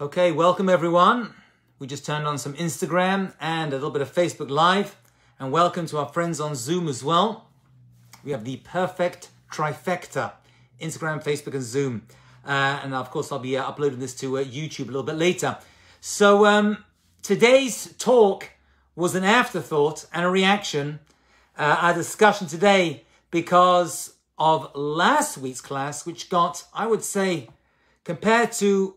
Okay, welcome everyone. We just turned on some Instagram and a little bit of Facebook Live. And welcome to our friends on Zoom as well. We have the perfect trifecta, Instagram, Facebook and Zoom. And of course, I'll be uploading this to YouTube a little bit later. So today's talk was an afterthought and a reaction, our discussion today, because of last week's class, which got, I would say, compared to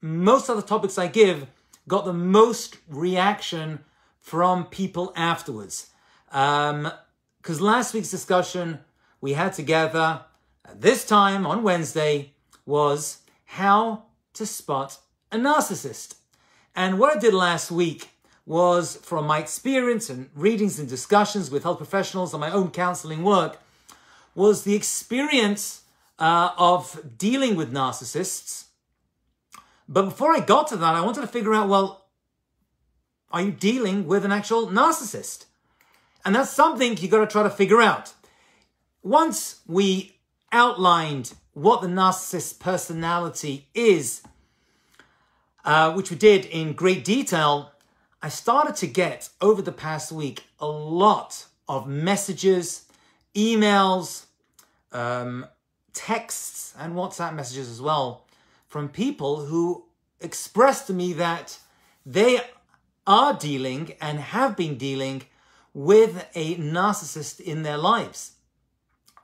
most other topics I give, got the most reaction from people afterwards. Because last week's discussion we had together, this time on Wednesday, was how to spot a narcissist. And what I did last week was, from my experience and readings and discussions with health professionals and my own counseling work, was the experience of dealing with narcissists. But before I got to that, I wanted to figure out, well, are you dealing with an actual narcissist? And that's something you got to try to figure out. Once we outlined what the narcissist personality is, which we did in great detail, I started to get, over the past week, a lot of messages, emails, texts, and WhatsApp messages as well, from people who expressed to me that they are dealing and have been dealing with a narcissist in their lives.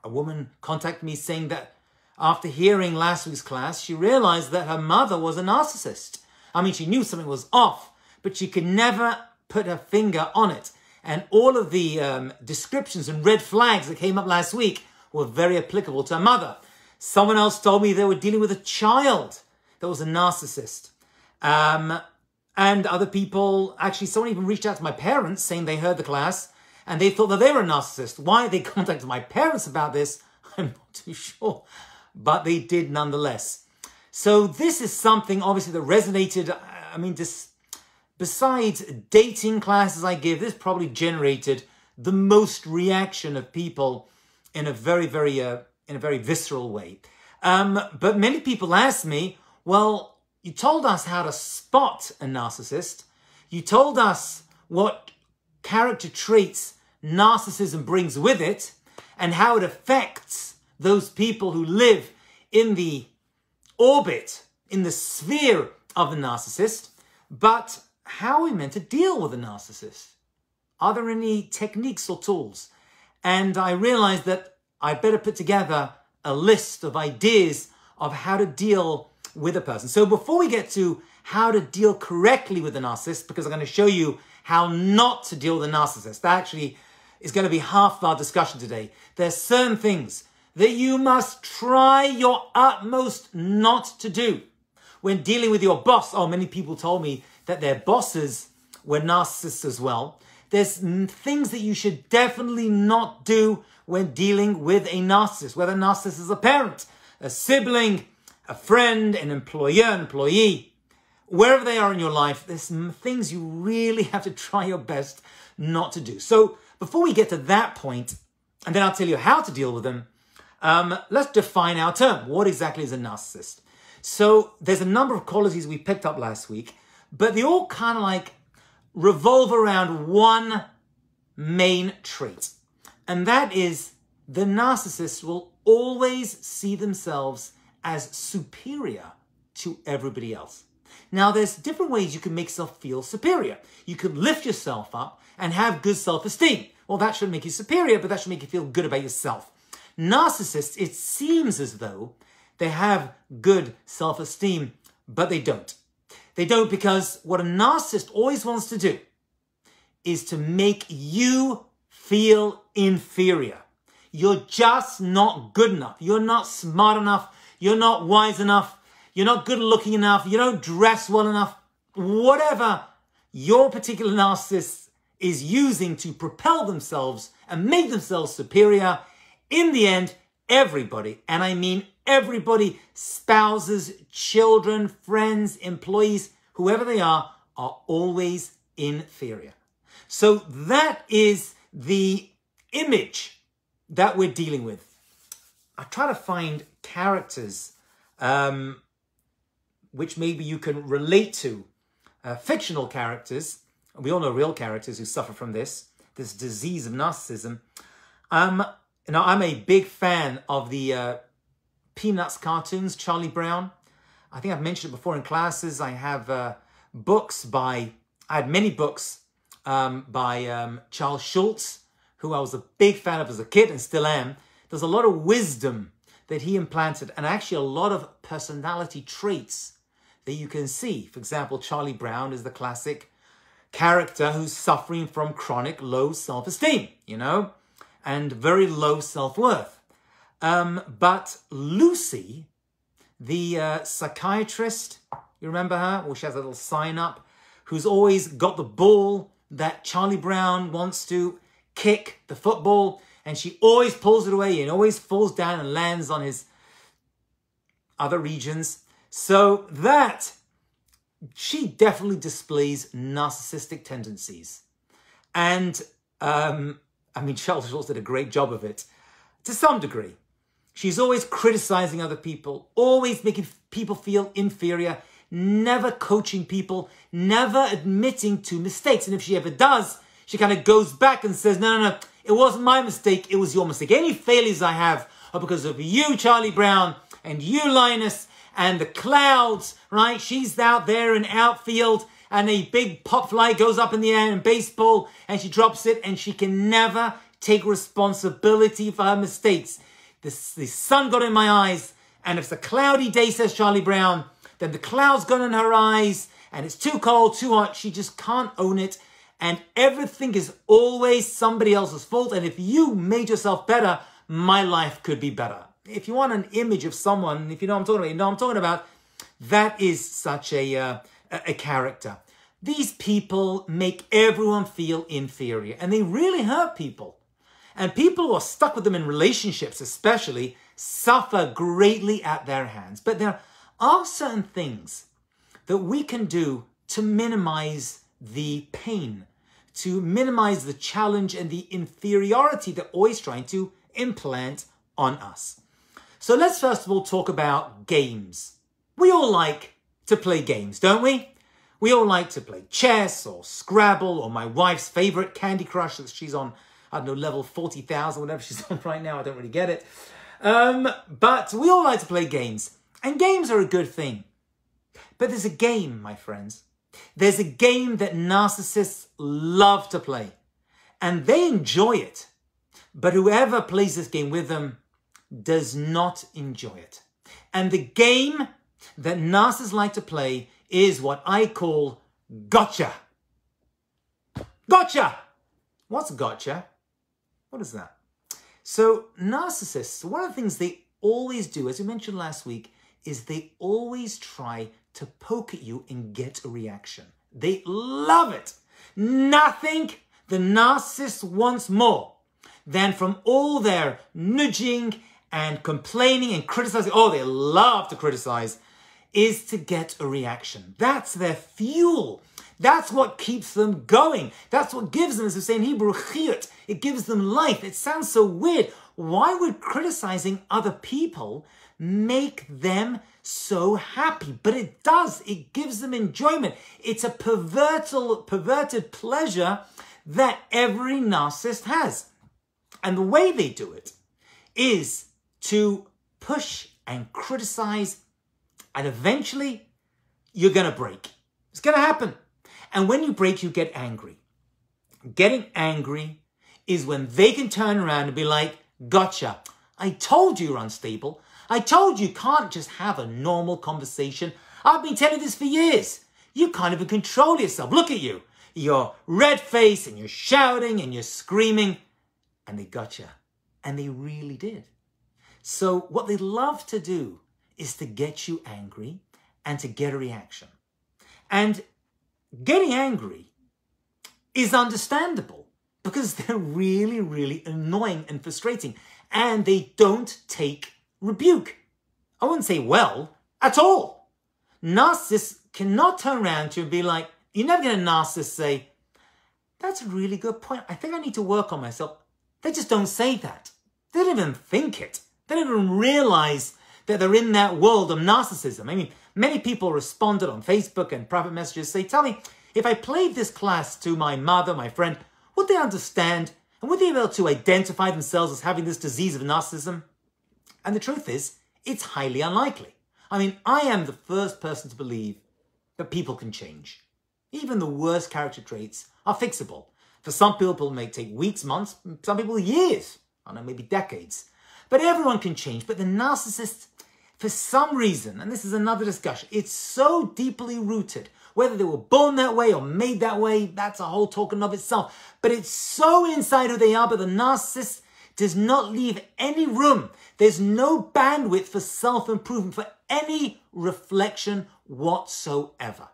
A woman contacted me saying that after hearing last week's class, she realized that her mother was a narcissist. I mean, she knew something was off, but she could never put her finger on it. And all of the descriptions and red flags that came up last week were very applicable to her mother. Someone else told me they were dealing with a child that was a narcissist. And other people, actually someone even reached out to my parents saying they heard the class and they thought that they were a narcissist. Why they contacted my parents about this, I'm not too sure, but they did nonetheless. So this is something obviously that resonated. I mean, besides dating classes I give, this probably generated the most reaction of people in a very visceral way. But many people ask me, well, you told us how to spot a narcissist. You told us what character traits narcissism brings with it and how it affects those people who live in the orbit, in the sphere of the narcissist. But how are we meant to deal with a narcissist? Are there any techniques or tools? And I realized that I better put together a list of ideas of how to deal with a person. So before we get to how to deal correctly with a narcissist, because I'm going to show you how not to deal with a narcissist, that actually is going to be half of our discussion today. There's certain things that you must try your utmost not to do when dealing with your boss. Oh, many people told me that their bosses were narcissists as well. There's things that you should definitely not do when dealing with a narcissist, whether a narcissist is a parent, a sibling, a friend, an employer, an employee, wherever they are in your life. There's things you really have to try your best not to do. So before we get to that point, and then I'll tell you how to deal with them, let's define our term. What exactly is a narcissist? So there's a number of qualities we picked up last week, but they all kind of like revolve around one main trait. And that is, the narcissist will always see themselves as superior to everybody else. Now, there's different ways you can make yourself feel superior. You could lift yourself up and have good self-esteem. Well, that should make you superior, but that should make you feel good about yourself. Narcissists, it seems as though they have good self-esteem, but they don't. They don't, because what a narcissist always wants to do is to make you feel inferior. You're just not good enough. You're not smart enough. You're not wise enough. You're not good looking enough. You don't dress well enough. Whatever your particular narcissist is using to propel themselves and make themselves superior, in the end, everybody, and I mean everybody, spouses, children, friends, employees, whoever they are always inferior. So that is the image that we're dealing with. I try to find characters which maybe you can relate to, fictional characters. We all know real characters who suffer from this disease of narcissism. Now, I'm a big fan of the Peanuts cartoons, Charlie Brown. I think I've mentioned it before in classes. I have I had many books by Charles Schulz, who I was a big fan of as a kid and still am. There's a lot of wisdom that he implanted, and actually a lot of personality traits that you can see. For example, Charlie Brown is the classic character who's suffering from chronic low self-esteem, you know, and very low self-worth. But Lucy, the psychiatrist, you remember her? Well, she has a little sign up, who's always got the ball that Charlie Brown wants to kick, the football, and she always pulls it away and always falls down and lands on his other regions. So that, she definitely displays narcissistic tendencies. And, I mean, Charles Schulz did a great job of it, to some degree. She's always criticizing other people, always making people feel inferior, never coaching people, never admitting to mistakes. And if she ever does, she kind of goes back and says, no, it wasn't my mistake, it was your mistake. Any failures I have are because of you, Charlie Brown, and you, Linus, and the clouds, right? She's out there in outfield, and a big pop fly goes up in the air in baseball, and she drops it, and she can never take responsibility for her mistakes. The sun got in my eyes, and if it's a cloudy day, says Charlie Brown, then the clouds got in her eyes, and it's too cold, too hot. She just can't own it, and everything is always somebody else's fault. And if you made yourself better, my life could be better. If you want an image of someone, if you know what I'm talking about, you know what I'm talking about, that is such a character. These people make everyone feel inferior, and they really hurt people. And people who are stuck with them in relationships especially suffer greatly at their hands. But there are certain things that we can do to minimize the pain, to minimize the challenge and the inferiority they're always trying to implant on us. So let's first of all talk about games. We all like to play games, don't we? We all like to play chess or Scrabble or my wife's favorite, Candy Crush, that she's on, I don't know, level 40,000, whatever she's on right now. I don't really get it. But we all like to play games. And games are a good thing. But there's a game, my friends. There's a game that narcissists love to play. And they enjoy it. But whoever plays this game with them does not enjoy it. And the game that narcissists like to play is what I call gotcha. Gotcha! What's gotcha? What is that? So narcissists, one of the things they always do, as we mentioned last week, is they always try to poke at you and get a reaction. They love it. Nothing the narcissist wants more than from all their nudging and complaining and criticizing, oh, they love to criticize, is to get a reaction. That's their fuel. That's what keeps them going. That's what gives them, as we say in Hebrew, chiyut. It gives them life. It sounds so weird. Why would criticizing other people make them so happy? But it does. It gives them enjoyment. It's a perverted pleasure that every narcissist has. And the way they do it is to push and criticize, and eventually you're going to break. It's going to happen. And when you break, you get angry. Getting angry is when they can turn around and be like, gotcha. I told you you're unstable. I told you can't just have a normal conversation. I've been telling you this for years. You can't even control yourself. Look at you. You're red-faced and you're shouting and you're screaming. And they gotcha. And they really did. So what they love to do is to get you angry and to get a reaction. And getting angry is understandable because they're really, really annoying and frustrating. And they don't take rebuke. I wouldn't say well at all. Narcissists cannot turn around to you and be like, you're never going to narcissist say, that's a really good point. I think I need to work on myself. They just don't say that. They don't even think it. They don't even realize that they're in that world of narcissism. I mean, many people responded on Facebook and private messages say, tell me, if I played this class to my mother, my friend, would they understand and would they be able to identify themselves as having this disease of narcissism? And the truth is, it's highly unlikely. I mean, I am the first person to believe that people can change. Even the worst character traits are fixable. For some people, it may take weeks, months, some people years, I don't know, maybe decades. But everyone can change. But the narcissist, for some reason, and this is another discussion, it's so deeply rooted. Whether they were born that way or made that way, that's a whole talk in of itself. But it's so inside who they are, but the narcissist does not leave any room. There's no bandwidth for self-improvement, for any reflection whatsoever.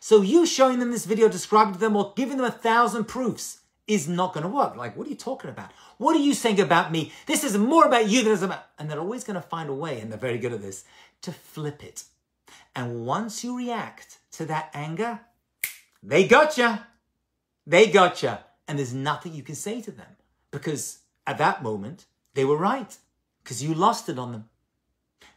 So you showing them this video, describing to them, or giving them 1,000 proofs is not going to work. Like, what are you talking about? What are you saying about me? This is more about you than it's about... And they're always going to find a way, and they're very good at this, to flip it. And once you react to that anger, they gotcha. They gotcha. And there's nothing you can say to them. Because at that moment, they were right. Because you lost it on them.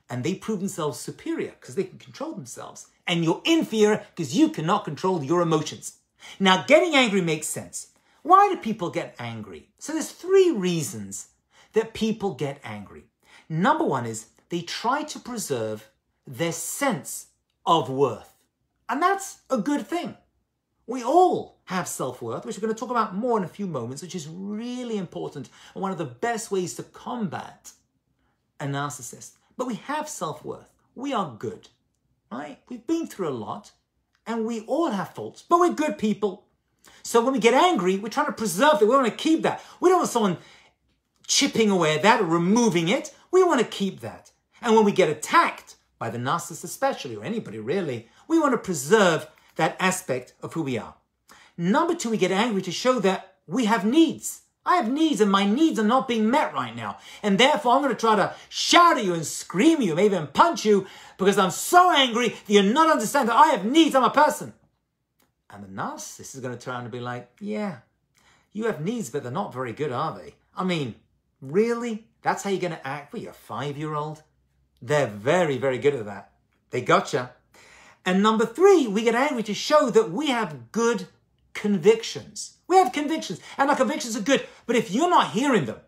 And they prove themselves superior because they can control themselves. And you're inferior because you cannot control your emotions. Now, getting angry makes sense. Why do people get angry? So there's 3 reasons that people get angry. Number 1 is they try to preserve their sense of worth. And that's a good thing. We all have self-worth, which we're going to talk about more in a few moments, which is really important and one of the best ways to combat a narcissist. But we have self-worth. We are good, right? We've been through a lot and we all have faults, but we're good people. So when we get angry, we're trying to preserve it. We want to keep that. We don't want someone chipping away at that or removing it. We want to keep that. And when we get attacked by the narcissist especially, or anybody really, we want to preserve that aspect of who we are. Number 2, we get angry to show that we have needs. I have needs and my needs are not being met right now. And therefore, I'm going to try to shout at you and scream at you, maybe even punch you because I'm so angry that you're not understanding that I have needs. I'm a person. And the narcissist is going to turn around and be like, yeah, you have needs, but they're not very good, are they? I mean, really? That's how you're going to act? Well, you're a 5-year-old. They're very, very good at that. They gotcha. And number 3, we get angry to show that we have good convictions. We have convictions, and our convictions are good. But if you're not hearing them,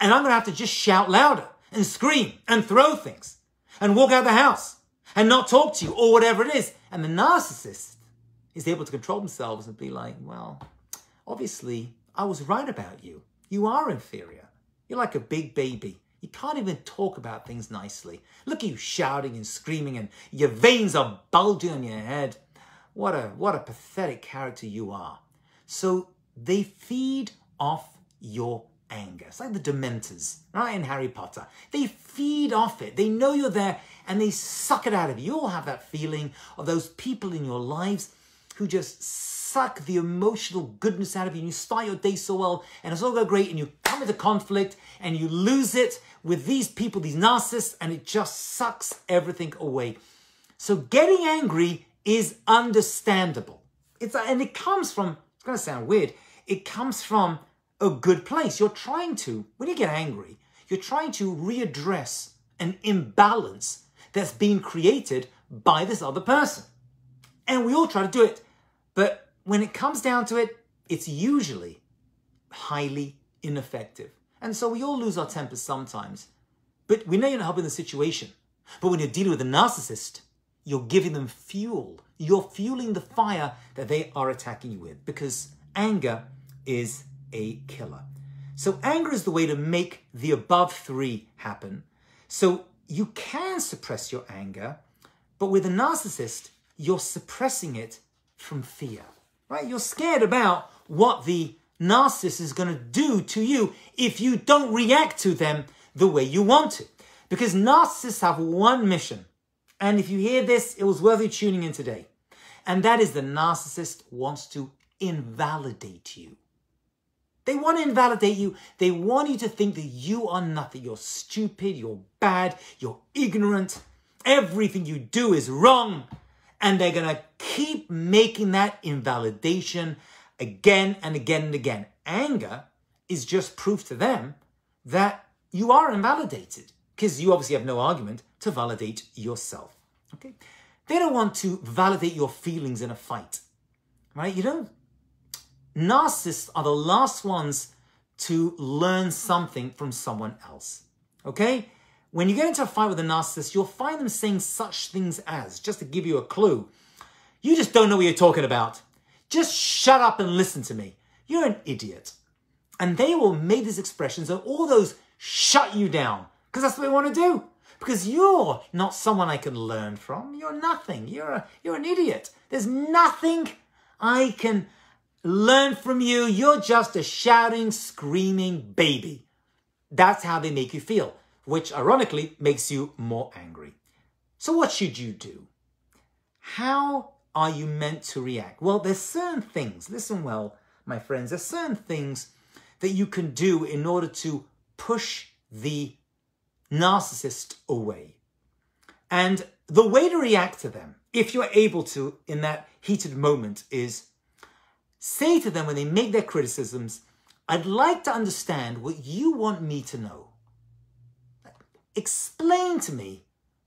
and I'm going to have to just shout louder and scream and throw things and walk out of the house and not talk to you or whatever it is. And the narcissist is able to control themselves and be like, well, obviously, I was right about you. You are inferior. You're like a big baby. You can't even talk about things nicely. Look at you shouting and screaming and your veins are bulging on your head. What a pathetic character you are. So they feed off your anger. It's like the Dementors, right, in Harry Potter. They feed off it. They know you're there and they suck it out of you. You all have that feeling of those people in your lives who just suck the emotional goodness out of you. And you start your day so well and it's all go great and you come into conflict and you lose it with these people, these narcissists, and it just sucks everything away. So getting angry is understandable. And it comes from, it's going to sound weird, it comes from a good place. You're trying to, when you get angry, you're trying to readdress an imbalance that's been created by this other person. And we all try to do it. But when it comes down to it, it's usually highly ineffective. And so we all lose our tempers sometimes. But we know you're not helping the situation. But when you're dealing with a narcissist, you're giving them fuel. You're fueling the fire that they are attacking you with. Because anger is a killer. So anger is the way to make the above 3 happen. So you can suppress your anger, but with a narcissist, you're suppressing it from fear, right? You're scared about what the narcissist is going to do to you if you don't react to them the way you want to. Because narcissists have one mission. And if you hear this, it was worth you tuning in today. And that is the narcissist wants to invalidate you. They want to invalidate you. They want you to think that you are nothing. You're stupid, you're bad, you're ignorant. Everything you do is wrong. And they're going to keep making that invalidation again and again and again. Anger is just proof to them that you are invalidated. Because you obviously have no argument. to validate yourself. Okay? They don't want to validate your feelings in a fight. Right? You don't. Narcissists are the last ones to learn something from someone else. Okay? When you get into a fight with a narcissist, you'll find them saying such things as, just to give you a clue, you just don't know what you're talking about. Just shut up and listen to me. You're an idiot. And they will make these expressions and all those shut you down because that's what they want to do. Because you're not someone I can learn from. You're nothing. You're an idiot. There's nothing I can learn from you. You're just a shouting, screaming baby. That's how they make you feel, which ironically makes you more angry. So what should you do? How are you meant to react? Well, there's certain things, listen well, my friends, there's certain things that you can do in order to push the narcissist away. And the way to react to them, if you're able to in that heated moment, is say to them when they make their criticisms, I'd like to understand what you want me to know. Explain to me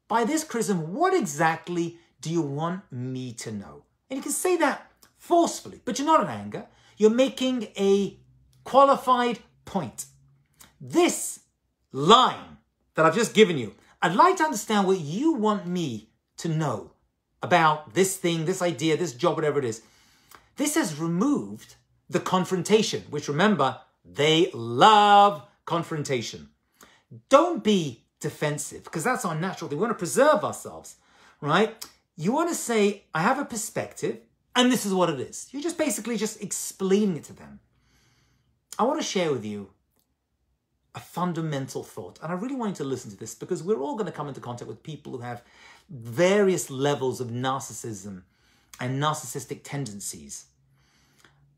by this criticism, what exactly do you want me to know? And you can say that forcefully, but you're not in anger. You're making a qualified point. This line that I've just given you, I'd like to understand what you want me to know about this thing, this idea, this job, whatever it is. This has removed the confrontation, which remember, they love confrontation. Don't be defensive, because that's our natural thing. We want to preserve ourselves, right? You want to say, I have a perspective, and this is what it is. You're just basically just explaining it to them. I want to share with you a fundamental thought, and I really want you to listen to this, because we're all going to come into contact with people who have various levels of narcissism and narcissistic tendencies.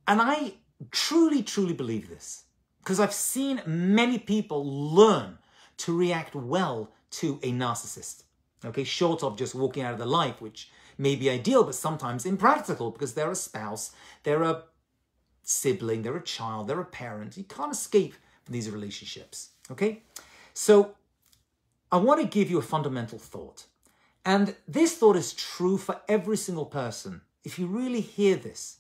And I truly, truly believe this, because I've seen many people learn to react well to a narcissist. Okay, short of just walking out of their life, which may be ideal, but sometimes impractical, because they're a spouse, they're a sibling, they're a child, they're a parent. You can't escape from these relationships. Okay, so I want to give you a fundamental thought. And this thought is true for every single person. If you really hear this,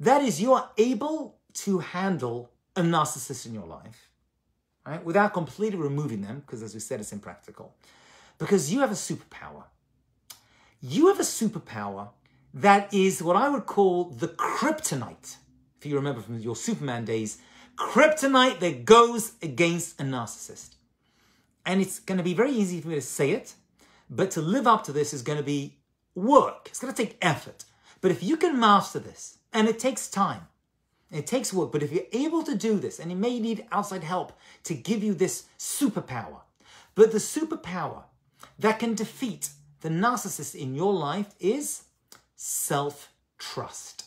that is, you are able to handle a narcissist in your life, right, without completely removing them, because as we said, it's impractical. Because you have a superpower. You have a superpower that is what I would call the kryptonite. If you remember from your Superman days, kryptonite that goes against a narcissist. And it's going to be very easy for me to say it, but to live up to this is going to be work. It's going to take effort. But if you can master this, and it takes time, it takes work, but if you're able to do this, and you may need outside help to give you this superpower, but the superpower that can defeat the narcissist in your life is self-trust.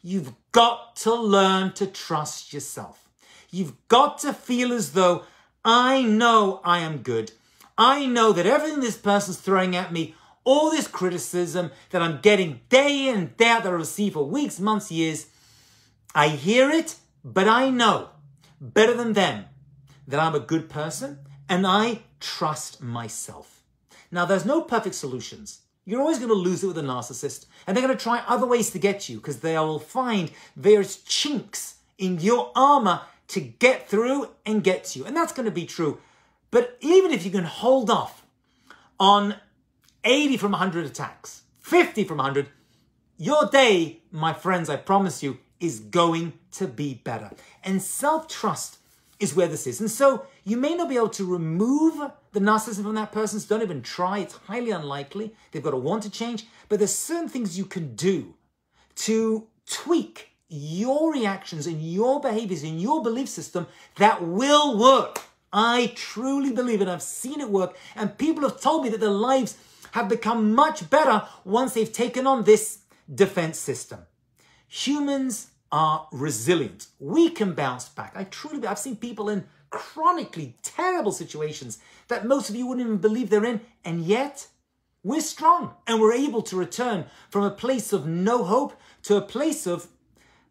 You've got to learn to trust yourself. You've got to feel as though, I know I am good. I know that everything this person's throwing at me, all this criticism that I'm getting day in and day out that I receive for weeks, months, years, I hear it, but I know better than them that I'm a good person and I trust myself. Now, there's no perfect solutions. You're always going to lose it with a narcissist, and they're going to try other ways to get you, because they will find various chinks in your armor to get through and get to you. And that's going to be true. But even if you can hold off on 80 from 100 attacks, 50 from 100, your day, my friends, I promise you, is going to be better. And self-trust is where this is. And so you may not be able to remove the narcissism from that person. So don't even try. It's highly unlikely. They've got to want to change. But there's certain things you can do to tweak your reactions and your behaviors and your belief system that will work. I truly believe it. I've seen it work. And people have told me that their lives have become much better once they've taken on this defense system. Humans are resilient. We can bounce back. I've seen people in chronically terrible situations that most of you wouldn't even believe they're in, and yet we're strong and we're able to return from a place of no hope to a place of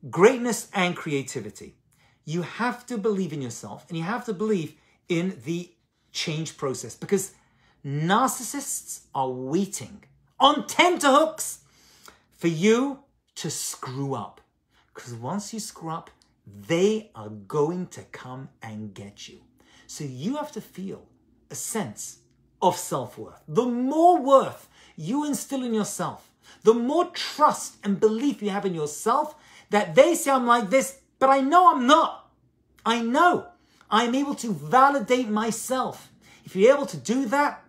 greatness and creativity. You have to believe in yourself, and you have to believe in the change process, because Narcissists are waiting on tenterhooks for you to screw up. Because once you screw up, they are going to come and get you. So you have to feel a sense of self-worth. The more worth you instill in yourself, the more trust and belief you have in yourself, that they say, I'm like this, but I know I'm not. I know I'm able to validate myself. If you're able to do that,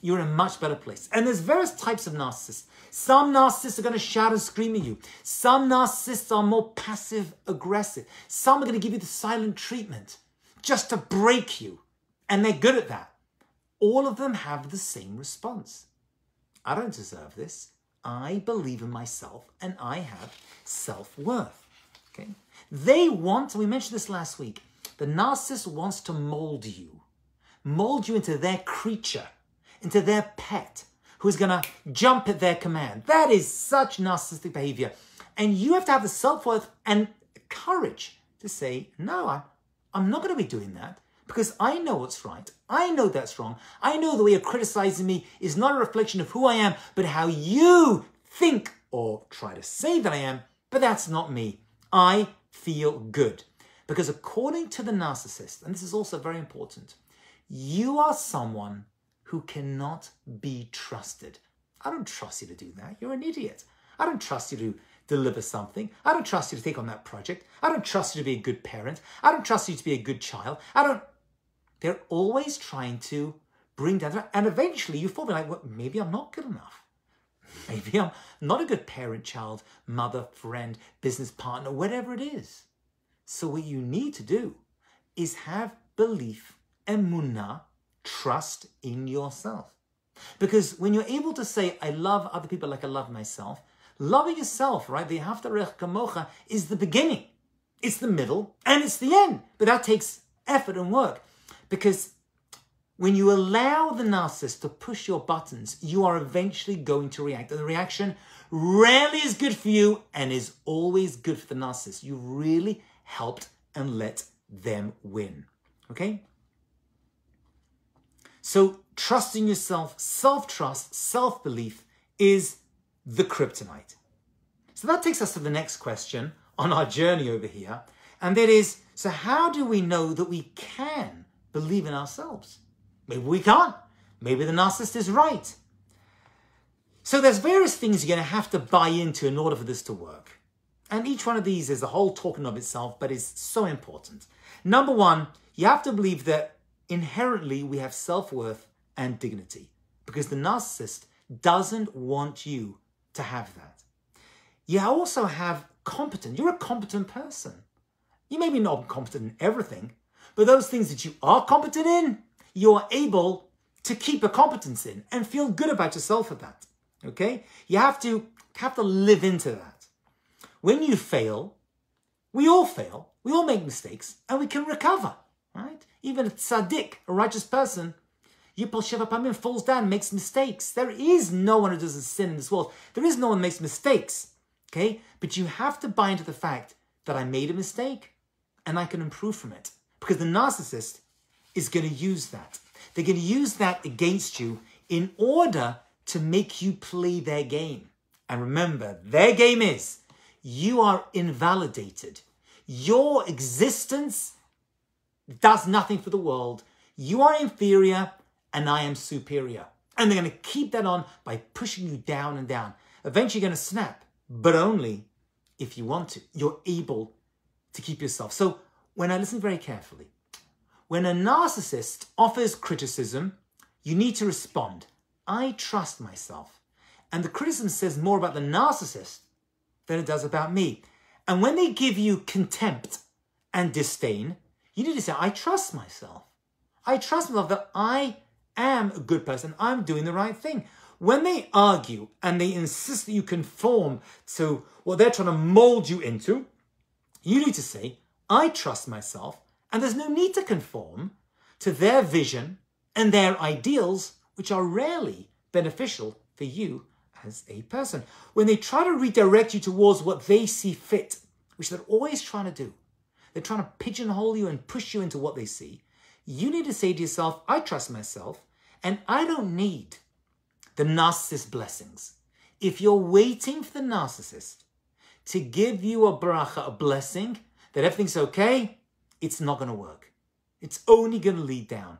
you're in a much better place. And there's various types of narcissists. Some narcissists are going to shout and scream at you. Some narcissists are more passive aggressive. Some are going to give you the silent treatment just to break you. And they're good at that. All of them have the same response. I don't deserve this. I believe in myself and I have self-worth. Okay? They want, we mentioned this last week, the narcissist wants to mold you into their creature, into their pet, who's going to jump at their command. That is such narcissistic behavior. And you have to have the self-worth and courage to say, no, I'm not going to be doing that because I know what's right. I know that's wrong. I know the way you're criticizing me is not a reflection of who I am, but how you think or try to say that I am, but that's not me. I feel good. Because according to the narcissist, and this is also very important, you are someone who cannot be trusted. I don't trust you to do that. You're an idiot. I don't trust you to deliver something. I don't trust you to take on that project. I don't trust you to be a good parent. I don't trust you to be a good child. They're always trying to bring down, and eventually you fall like, well, maybe I'm not good enough. Maybe I'm not a good parent, child, mother, friend, business partner, whatever it is. So what you need to do is have belief, emunah, trust in yourself. Because when you're able to say, I love other people like I love myself, loving yourself, right? The Haftarech Kamocha is the beginning. It's the middle and it's the end. But that takes effort and work. Because when you allow the narcissist to push your buttons, you are eventually going to react. And the reaction rarely is good for you and is always good for the narcissist. You really helped and let them win. Okay? So trusting yourself, self-trust, self-belief is the kryptonite. So that takes us to the next question on our journey over here. And that is, so how do we know that we can believe in ourselves? Maybe we can't. Maybe the narcissist is right. So there's various things you're going to have to buy into in order for this to work. And each one of these is a whole talk in of itself, but is so important. Number one, you have to believe that inherently we have self-worth and dignity, because the narcissist doesn't want you to have that. You also have competent. You're a competent person. You may be not competent in everything, but those things that you are competent in, you're able to keep a competence in and feel good about yourself for that. Okay? You have to live into that. When you fail, we all make mistakes, and we can recover, right? Even a tzaddik, a righteous person, Yipol Sheva Pamim, falls down, makes mistakes. There is no one who doesn't sin in this world. There is no one who makes mistakes, okay? But you have to buy into the fact that I made a mistake and I can improve from it. Because the narcissist is going to use that. They're going to use that against you in order to make you play their game. And remember, their game is you are invalidated. Your existence does nothing for the world. You are inferior and I am superior. And they're going to keep that on by pushing you down and down. Eventually you're going to snap, but only if you want to. You're able to keep yourself. So when I listen very carefully, when a narcissist offers criticism, you need to respond. I trust myself. And the criticism says more about the narcissist than it does about me. And when they give you contempt and disdain, you need to say, I trust myself. I trust myself that I am a good person. I'm doing the right thing. When they argue and they insist that you conform to what they're trying to mold you into, you need to say, I trust myself, and there's no need to conform to their vision and their ideals, which are rarely beneficial for you as a person. When they try to redirect you towards what they see fit, which they're always trying to do, they're trying to pigeonhole you and push you into what they see, you need to say to yourself, I trust myself, And I don't need the narcissist blessings. If you're waiting for the narcissist to give you a bracha, a blessing, that everything's okay, it's not going to work. It's only going to lead down.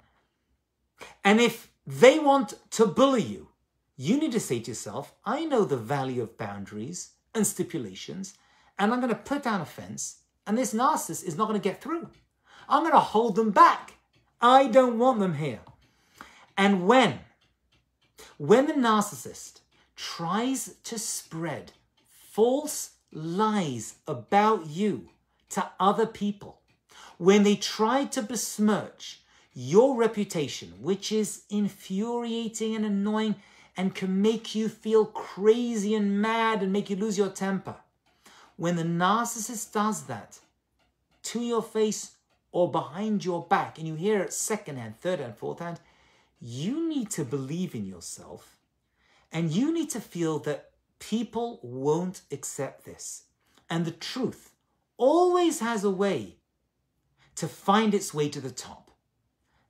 And if they want to bully you, you need to say to yourself, I know the value of boundaries and stipulations, and I'm going to put down a fence, and this narcissist is not going to get through. I'm going to hold them back. I don't want them here. And when the narcissist tries to spread false lies about you to other people, when they try to besmirch your reputation, which is infuriating and annoying and can make you feel crazy and mad and make you lose your temper, when the narcissist does that to your face or behind your back, and you hear it secondhand, third hand, fourth hand, you need to believe in yourself, and you need to feel that people won't accept this. And the truth always has a way to find its way to the top.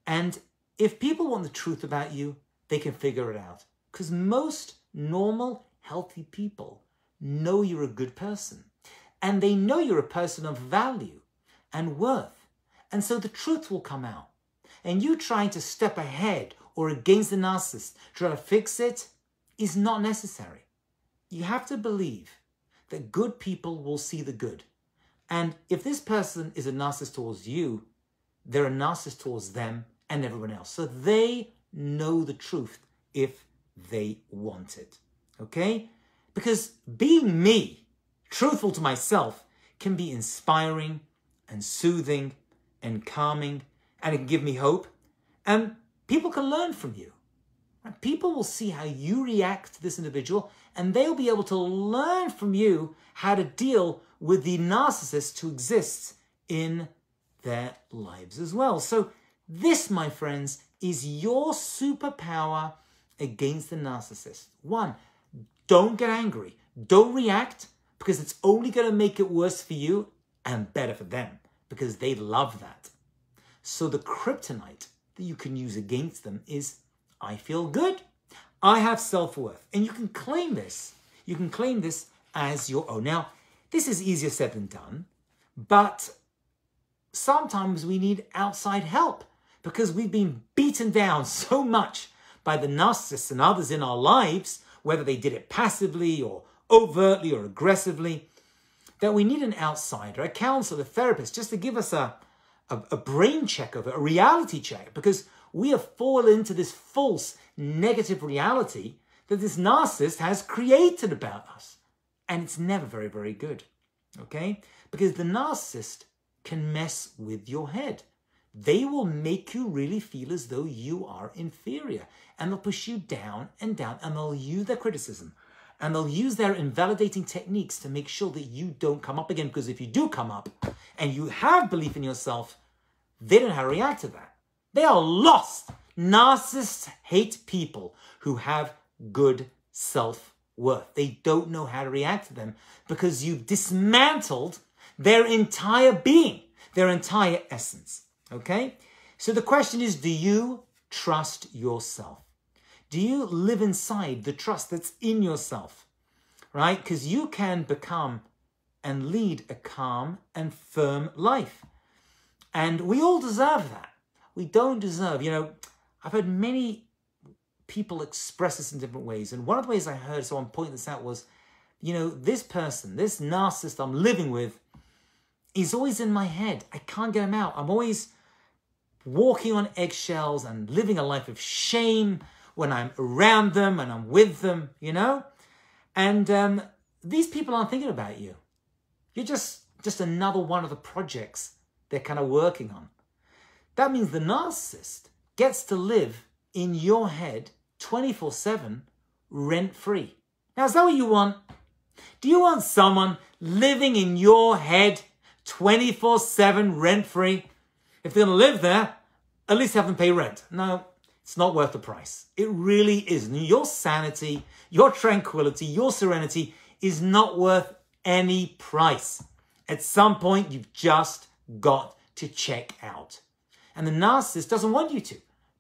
And if people want the truth about you, they can figure it out. Because most normal, healthy people know you're a good person. And they know you're a person of value and worth. And so the truth will come out. And you trying to step ahead or against the narcissist, try to fix it, is not necessary. You have to believe that good people will see the good. And if this person is a narcissist towards you, they're a narcissist towards them and everyone else. So they know the truth if they want it. Okay? Because being me, truthful to myself, can be inspiring and soothing and calming, and it can give me hope. And people can learn from you. People will see how you react to this individual, and they'll be able to learn from you how to deal with the narcissist who exists in their lives as well. So this, my friends, is your superpower against the narcissist. One, don't get angry. Don't react, because it's only going to make it worse for you and better for them, because they love that. So the kryptonite that you can use against them is, I feel good. I have self-worth. And you can claim this. You can claim this as your own. Now, this is easier said than done, but sometimes we need outside help because we've been beaten down so much by the narcissists and others in our lives, whether they did it passively or overtly or aggressively, that we need an outsider, a counselor, a therapist, just to give us a brain check of it, a reality check, because we have fallen into this false negative reality that this narcissist has created about us. And it's never very, very good, okay? Because the narcissist can mess with your head. They will make you really feel as though you are inferior. And they'll push you down, and they'll use their criticism. And they'll use their invalidating techniques to make sure that you don't come up again. Because if you do come up and you have belief in yourself, they don't know how to react to that. They are lost. Narcissists hate people who have good self-worth. They don't know how to react to them because you've dismantled their entire being, their entire essence. Okay? So the question is, do you trust yourself? Do you live inside the trust that's in yourself? Right? Because you can become and lead a calm and firm life. And we all deserve that. We don't deserve, I've heard many people express this in different ways. And one of the ways I heard someone point this out was, this person, this narcissist I'm living with, is always in my head. I can't get him out. I'm always walking on eggshells and living a life of shame when I'm around them and I'm with them, And these people aren't thinking about you. You're just another one of the projects they're kind of working on. That means the narcissist gets to live in your head 24/7, rent-free. Now, is that what you want? Do you want someone living in your head 24/7, rent-free? If they're going to live there, at least have them pay rent. No, it's not worth the price. It really isn't. Your sanity, your tranquility, your serenity is not worth any price. At some point, you've just got to check out. And the narcissist doesn't want you to,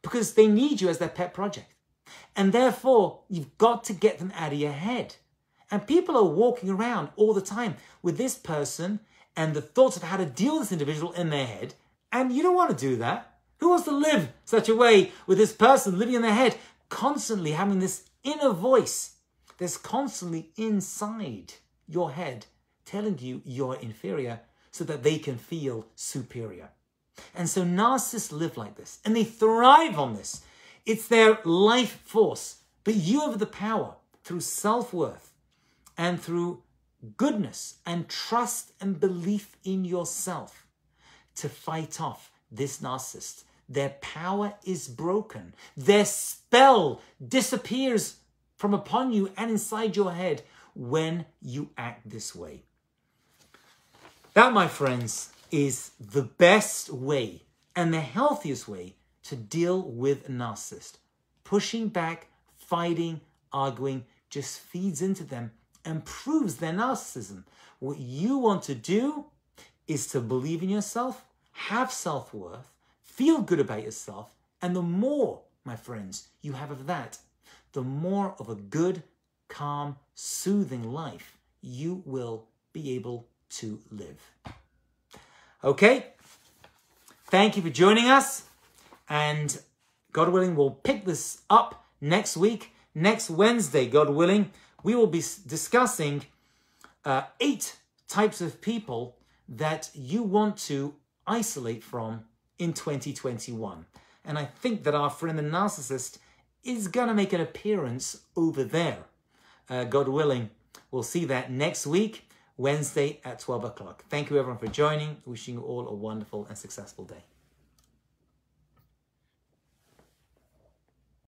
because they need you as their pet project. And therefore, you've got to get them out of your head. And people are walking around all the time with this person and the thoughts of how to deal with this individual in their head. And you don't want to do that. Who wants to live such a way with this person living in their head, constantly having this inner voice that's constantly inside your head telling you you're inferior so that they can feel superior? And so narcissists live like this and they thrive on this. It's their life force. But you have the power through self-worth and through goodness and trust and belief in yourself to fight off this narcissist. Their power is broken. Their spell disappears from upon you and inside your head when you act this way. That, my friends, is the best way and the healthiest way to deal with a narcissist. Pushing back, fighting, arguing just feeds into them and proves their narcissism. What you want to do is to believe in yourself, have self-worth, feel good about yourself, and the more, my friends, you have of that, the more of a good, calm, soothing life you will be able to live. Okay? Thank you for joining us, and God willing, we'll pick this up next week. Next Wednesday, God willing, we will be discussing 8 types of people that you want to isolate from in 2021. And I think that our friend the narcissist is going to make an appearance over there. God willing, we'll see that next week, Wednesday at 12 o'clock. Thank you everyone for joining. Wishing you all a wonderful and successful day.